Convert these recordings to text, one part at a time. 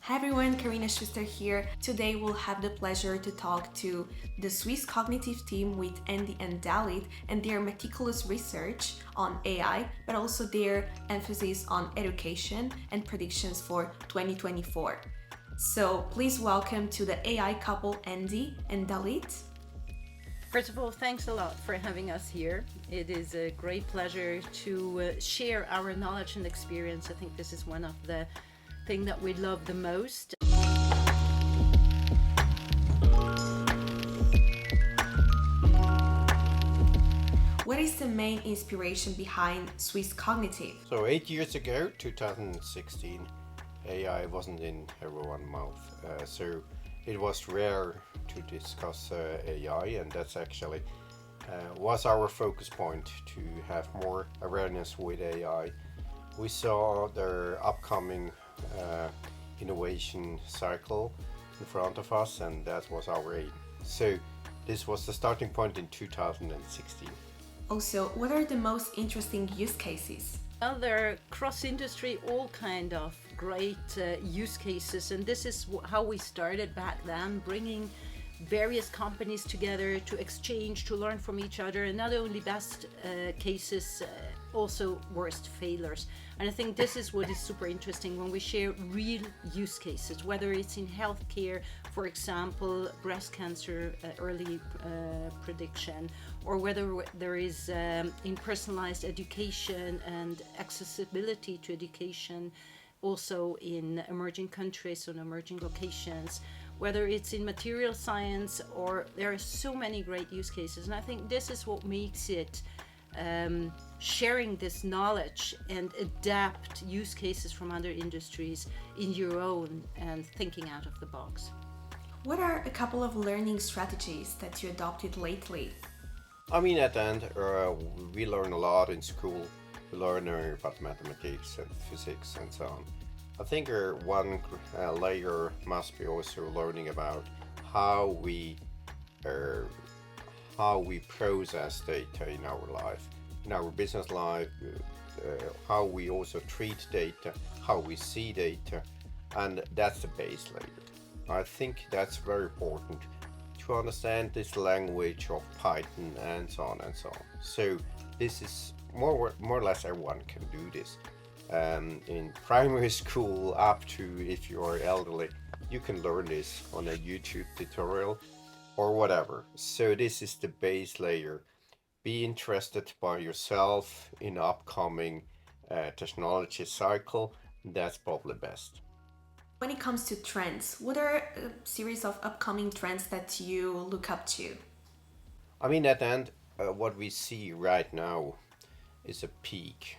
Hi everyone, Karina Schuster here. Today we'll have the pleasure to talk to the Swiss cognitive team with Andy and Dalit and their meticulous research on AI, but also their emphasis on education and predictions for 2024. So please welcome to the AI couple Andy and Dalit. First of all, thanks a lot for having us here. It is a great pleasure to share our knowledge and experience. I think this is one of the things that we love the most. What is the main inspiration behind Swiss cognitive? So 8 years ago, 2016, AI wasn't in everyone's mouth. So it was rare to discuss AI, and that's actually was our focus point to have more awareness with AI. We saw their upcoming innovation cycle in front of us, and that was our aim. So this was the starting point in 2016. Also, what are the most interesting use cases? Well, there are cross-industry, all kind of great use cases, and this is how we started back then, bringing various companies together to exchange, to learn from each other, and not only best cases, also worst failures. And I think this is what is super interesting when we share real use cases, whether it's in healthcare, for example, breast cancer early prediction, or whether there is in personalized education and accessibility to education, also in emerging countries, on emerging locations, whether it's in material science, or there are so many great use cases. And I think this is what makes it sharing this knowledge and adapt use cases from other industries in your own and thinking out of the box. What are a couple of learning strategies that you adopted lately? I mean, at the end, we learn a lot in school. We learn about mathematics and physics and so on. I think one layer must be also learning about how we process data in our life, in our business life, how we also treat data, how we see data, and that's the base layer. I think that's very important to understand this language of Python and so on and so on. So this is more or less everyone can do this. In primary school up to if you are elderly, you can learn this on a YouTube tutorial or whatever. So this is the base layer. Be interested by yourself in upcoming technology cycle. That's probably best. When it comes to trends, what are a series of upcoming trends that you look up to? I mean, at the end, what we see right now is a peak.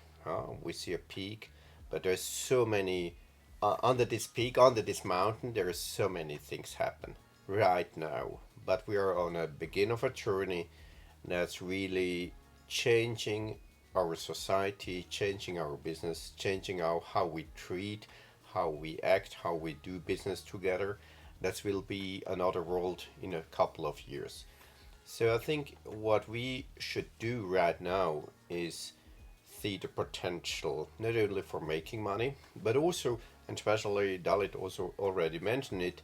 We see a peak, but there's so many under this peak, under this mountain. There are so many things happen right now. But we are on a beginning of a journey that's really changing our society, changing our business, changing how we treat, how we act, how we do business together. That will be another world in a couple of years. So I think what we should do right now is see the potential, not only for making money, but also, and especially Dalit also already mentioned it,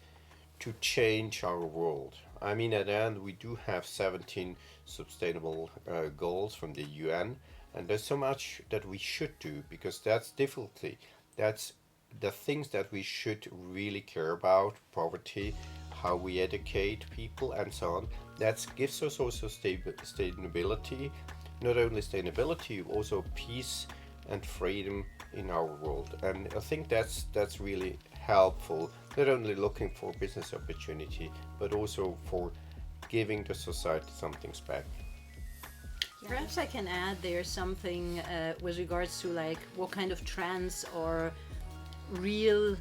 to change our world. I mean, at the end, we do have 17 sustainable goals from the UN, and there's so much that we should do, because that's difficulty. That's the things that we should really care about: poverty, how we educate people, and so on. That gives us also sustainability, not only sustainability, also peace and freedom in our world. And I think that's really helpful, not only looking for business opportunity, but also for giving the society something back. Perhaps I can add there something with regards to like what kind of trends or real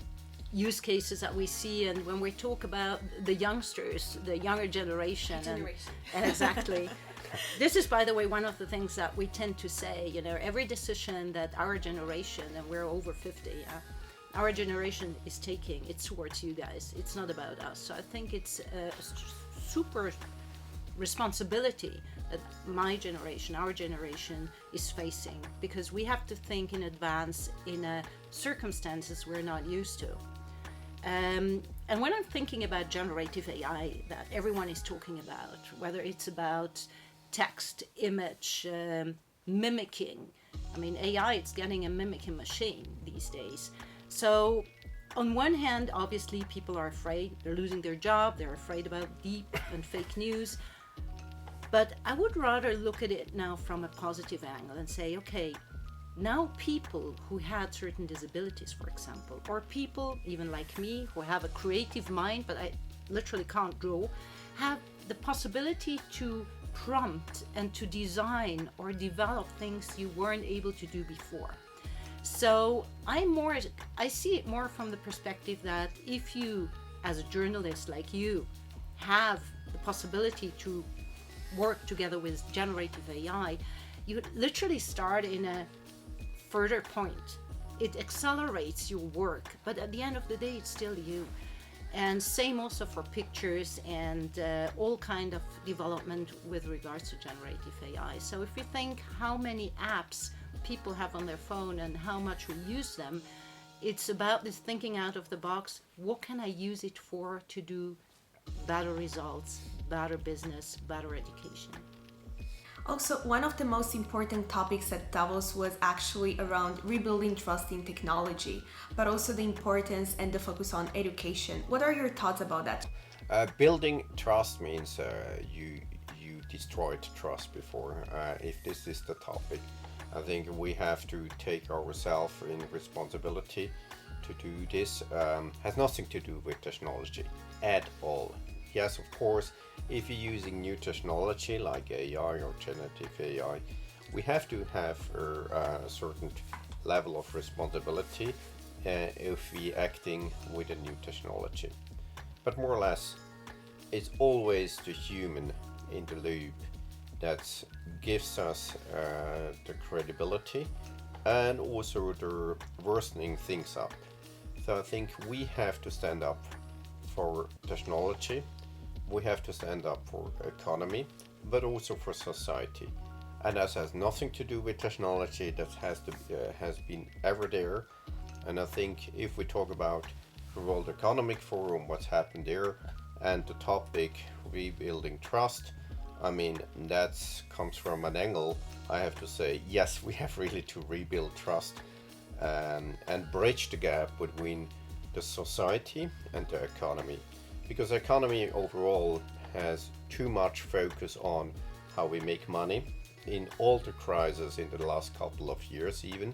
use cases that we see, and when we talk about the youngsters, the younger generation. Exactly. This is, by the way, one of the things that we tend to say, every decision that our generation, and we're over 50, our generation is taking, it's towards you guys. It's not about us. So I think it's a super responsibility that my generation, our generation is facing, because we have to think in advance in circumstances we're not used to. And when I'm thinking about generative AI that everyone is talking about, whether it's about text, image, mimicking, I mean, AI, it's getting a mimicking machine these days. So on one hand, obviously, people are afraid. They're losing their job. They're afraid about deep and fake news. But I would rather look at it now from a positive angle and say, okay, now people who had certain disabilities, for example, or people even like me who have a creative mind but I literally can't draw, have the possibility to prompt and to design or develop things you weren't able to do before. So I see it more from the perspective that if you, as a journalist like you, have the possibility to work together with generative AI, you literally start in a further point. It accelerates your work, but at the end of the day, it's still you. And same also for pictures and all kind of development with regards to generative AI. So if you think how many apps people have on their phone and how much we use them, it's about this thinking out of the box. What can I use it for to do better results, better business, better education? Also, one of the most important topics at Davos was actually around rebuilding trust in technology, but also the importance and the focus on education. What are your thoughts about that? Building trust means you destroyed trust before. If this is the topic, I think we have to take ourselves in responsibility to do this. Has nothing to do with technology at all. Yes, of course, if you're using new technology like AI or generative AI, we have to have a certain level of responsibility if we're acting with a new technology. But more or less, it's always the human in the loop that gives us the credibility and also the worsening things up. So I think we have to stand up for technology. We have to stand up for economy, but also for society. And that has nothing to do with technology. That has been ever there. And I think if we talk about the World Economic Forum, what's happened there, and the topic rebuilding trust, I mean, that comes from an angle, I have to say, yes, we have really to rebuild trust and bridge the gap between the society and the economy. Because the economy overall has too much focus on how we make money in all the crises in the last couple of years even,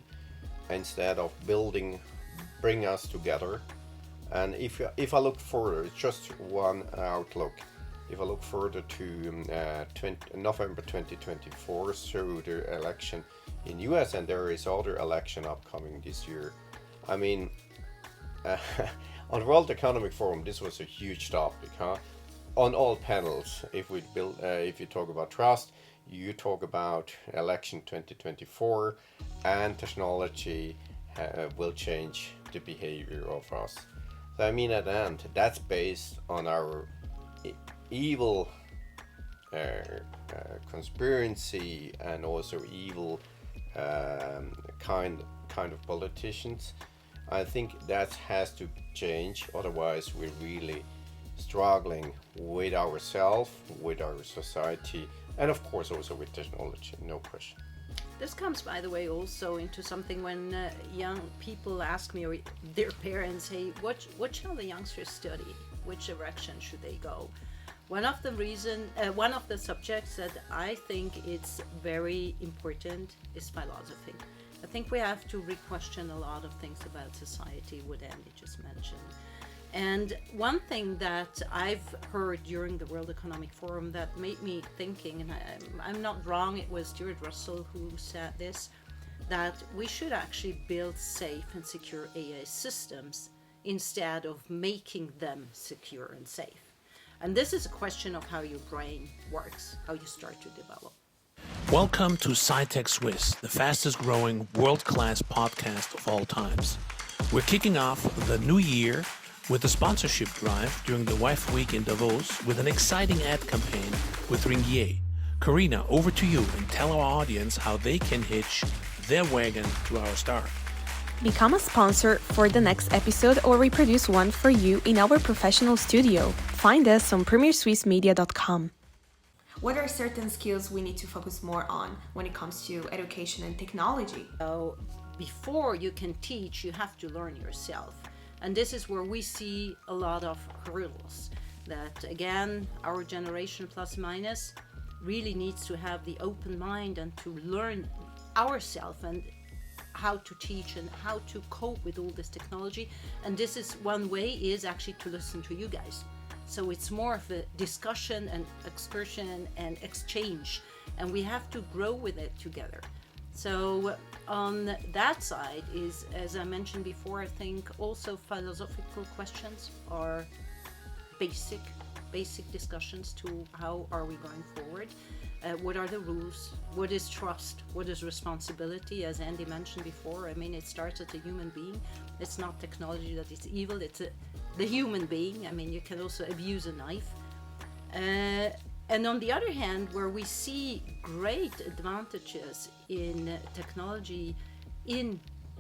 instead of bring us together. And if I look further, it's just one outlook. If I look further to November 2024, so the election in US, and there is other election upcoming this year. I mean, on the World Economic Forum, this was a huge topic, huh? On all panels, if you talk about trust, you talk about election 2024, and technology will change the behavior of us. So I mean, at the end, that's based on our evil conspiracy and also evil kind of politicians. I think that has to change, otherwise we're really struggling with ourselves, with our society, and of course also with technology, no question. This comes, by the way, also into something when young people ask me, or their parents, hey, what shall the youngsters study? Which direction should they go? One of the subjects that I think it's very important is philosophy. I think we have to re-question a lot of things about society, what Andy just mentioned. And one thing that I've heard during the World Economic Forum that made me thinking, and I'm not wrong, it was Stuart Russell who said this, that we should actually build safe and secure AI systems instead of making them secure and safe. And this is a question of how your brain works, how you start to develop. Welcome to Sci-Tech Swiss, the fastest growing world-class podcast of all times. We're kicking off the new year with a sponsorship drive during the WIFE Week in Davos with an exciting ad campaign with Ringier. Karina, over to you and tell our audience how they can hitch their wagon to our star. Become a sponsor for the next episode or we produce one for you in our professional studio. Find us on premierswissmedia.com. What are certain skills we need to focus more on when it comes to education and technology? So before you can teach, you have to learn yourself. And this is where we see a lot of hurdles. That again, our generation plus minus really needs to have the open mind and to learn ourselves and how to teach and how to cope with all this technology. And this is one way is actually to listen to you guys. So it's more of a discussion and excursion and exchange, and we have to grow with it together. So on that side is, as I mentioned before, I think also philosophical questions are basic discussions to how are we going forward. What are the rules? What is trust? What is responsibility? As Andy mentioned before, I mean, it starts at a human being. It's not technology that is evil, it's the human being. I mean, you can also abuse a knife. And on the other hand, where we see great advantages in technology in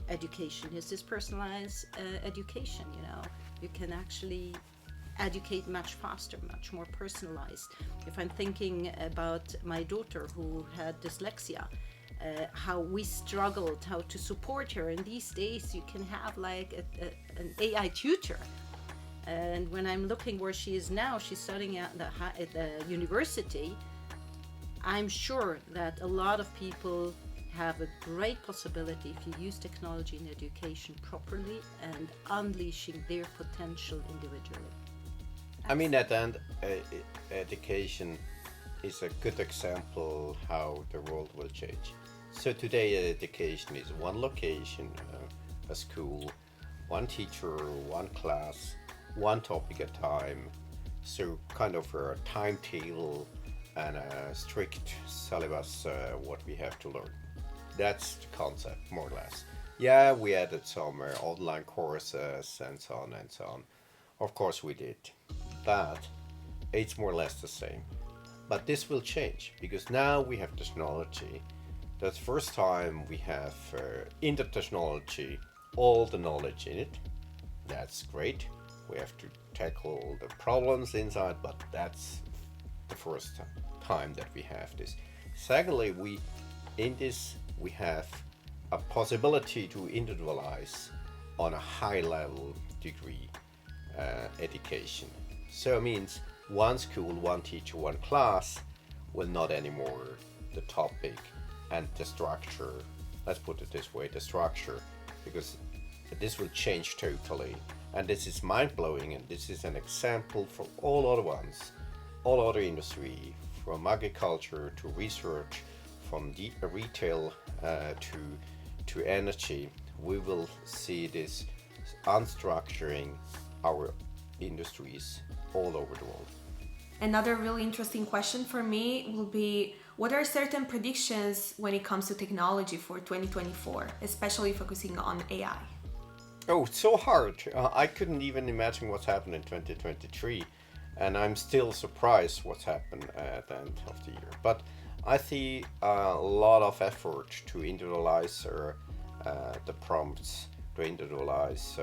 education is this personalized education. You know, you can actually educate much faster, much more personalized. If I'm thinking about my daughter who had dyslexia, how we struggled, how to support her. And these days you can have like an AI tutor. And when I'm looking where she is now, she's studying at the university. I'm sure that a lot of people have a great possibility if you use technology in education properly and unleashing their potential individually. I mean, at the end, education is a good example how the world will change. So today, education is one location, a school, one teacher, one class, one topic at a time. So kind of a timetable and a strict syllabus what we have to learn. That's the concept, more or less. Yeah, we added some online courses and so on and so on. Of course we did. But it's more or less the same. But this will change because now we have technology. That's the first time we have in the technology all the knowledge in it. That's great. We have to tackle the problems inside, but that's the first time that we have this. Secondly, we have a possibility to individualize on a high level degree education. So it means one school, one teacher, one class will not anymore the topic and the structure. Let's put it this way, the structure, because this will change totally. And this is mind-blowing, and this is an example for all other ones, all other industry, from agriculture to research, from retail to energy. We will see this unstructuring our industries all over the world. Another really interesting question for me will be, what are certain predictions when it comes to technology for 2024, especially focusing on AI? Oh, it's so hard. I couldn't even imagine what's happened in 2023, and I'm still surprised what's happened at the end of the year. But I see a lot of effort to individualize the prompts, to individualize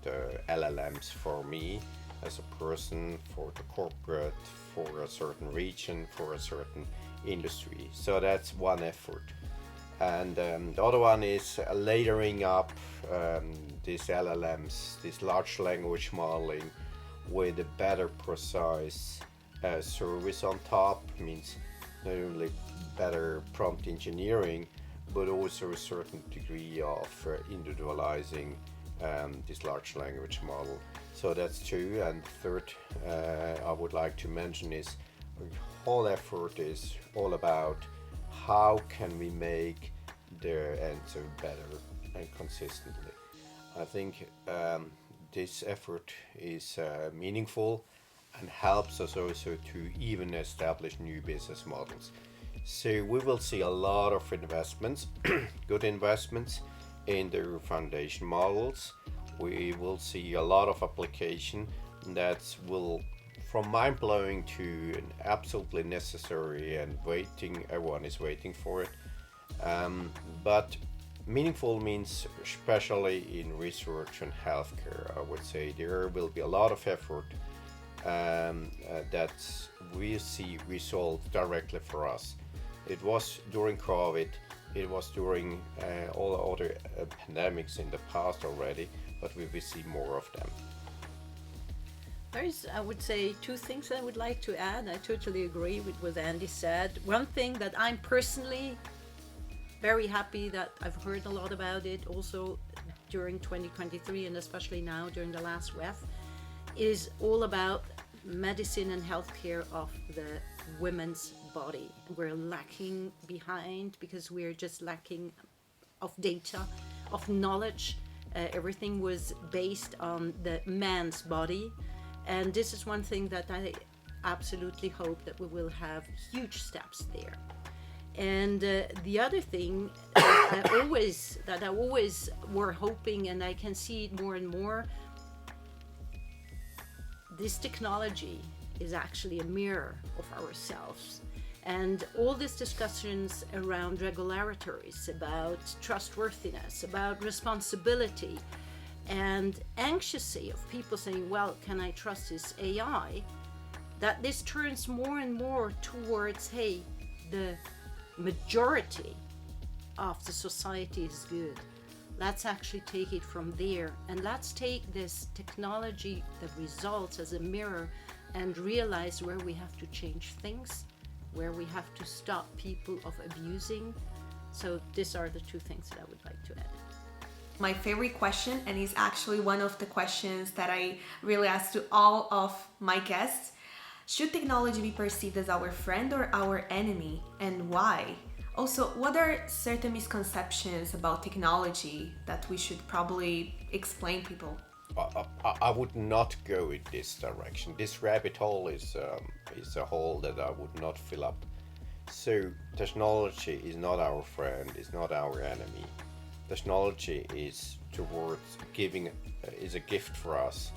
the LLMs for me as a person, for the corporate, for a certain region, for a certain industry. So that's one effort. And the other one is layering up these LLMs, this large language modeling, with a better precise service on top. Means not only better prompt engineering, but also a certain degree of individualizing this large language model. So that's two. And third, I would like to mention is the whole effort is all about how can we make their answer better and consistently. I think this effort is meaningful and helps us also to even establish new business models. So we will see a lot of investments, good investments in the foundation models. We will see a lot of application that will, from mind-blowing to an absolutely necessary and waiting, everyone is waiting for it. But Meaningful means especially in research and healthcare. I would say there will be a lot of effort that we see results directly for us. It was during COVID, it was during all the other pandemics in the past already, but we will see more of them. There's, I would say, two things I would like to add. I totally agree with what Andy said. One thing that I'm personally very happy that I've heard a lot about it also during 2023 and especially now during the last WEF is all about medicine and healthcare of the women's body. We're lacking behind because we're just lacking of data, of knowledge. Everything was based on the man's body. And this is one thing that I absolutely hope that we will have huge steps there. And the other thing that I always were hoping, and I can see it more and more, this technology is actually a mirror of ourselves. And all these discussions around regularities, about trustworthiness, about responsibility, and anxiety of people saying, well, can I trust this AI? That this turns more and more towards, hey, the majority of the society is good. Let's actually take it from there, and let's take this technology, the results as a mirror, and realize where we have to change things, where we have to stop people of abusing. So these are the two things that I would like to add. My favorite question, and is actually one of the questions that I really ask to all of my guests: should technology be perceived as our friend or our enemy, and why? Also, what are certain misconceptions about technology that we should probably explain people? I would not go in this direction. This rabbit hole is a hole that I would not fill up. So technology is not our friend, is not our enemy. Technology is towards giving, is a gift for us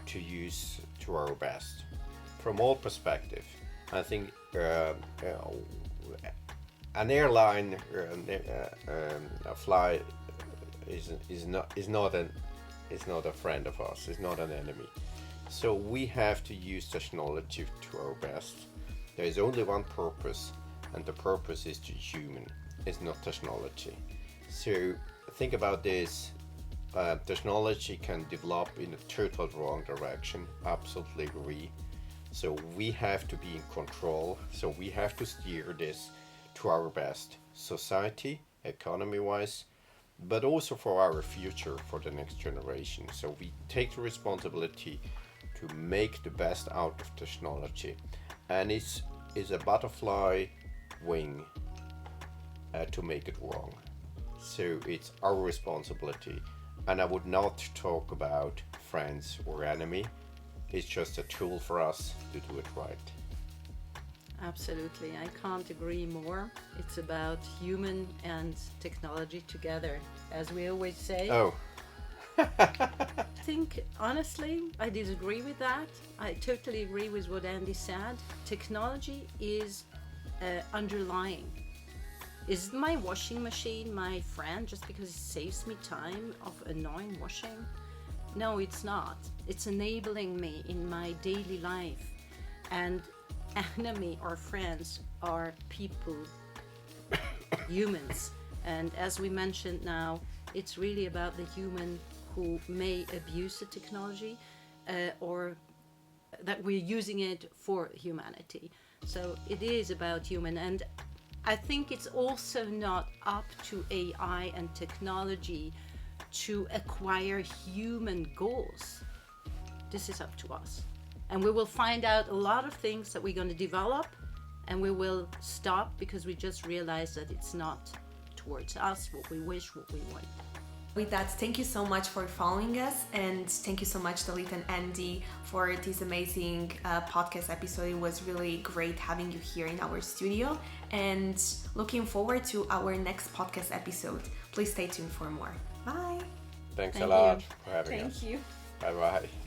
to use to our best. From all perspective, I think an airline, a flight is not a friend of us. Is not an enemy. So we have to use technology to our best. There is only one purpose, and the purpose is to human. It's not technology. So think about this. Technology can develop in a total wrong direction. Absolutely agree. So we have to be in control. So we have to steer this to our best society, economy-wise, but also for our future, for the next generation. So we take the responsibility to make the best out of technology, and it's a butterfly wing to make it wrong. So it's our responsibility, and I would not talk about friends or enemy. It's just a tool for us to do it right. Absolutely, I can't agree more. It's about human and technology together, as we always say. Oh. I think, honestly, I disagree with that. I totally agree with what Andy said. Technology is underlying. Is my washing machine my friend just because it saves me time of annoying washing? No, it's not. It's enabling me in my daily life. And enemy or friends are people, humans. And as we mentioned now, it's really about the human who may abuse the technology or that we're using it for humanity. So it is about human. And I think it's also not up to AI and technology to acquire human goals. This is up to us. And we will find out a lot of things that we're going to develop, and we will stop because we just realize that it's not towards us what we wish, what we want. With that, thank you so much for following us, and thank you so much, Dalit and Andy, for this amazing podcast episode. It was really great having you here in our studio, and looking forward to our next podcast episode. Please stay tuned for more. Bye. Thanks Thank a lot you. for having us. Thank you. Bye bye.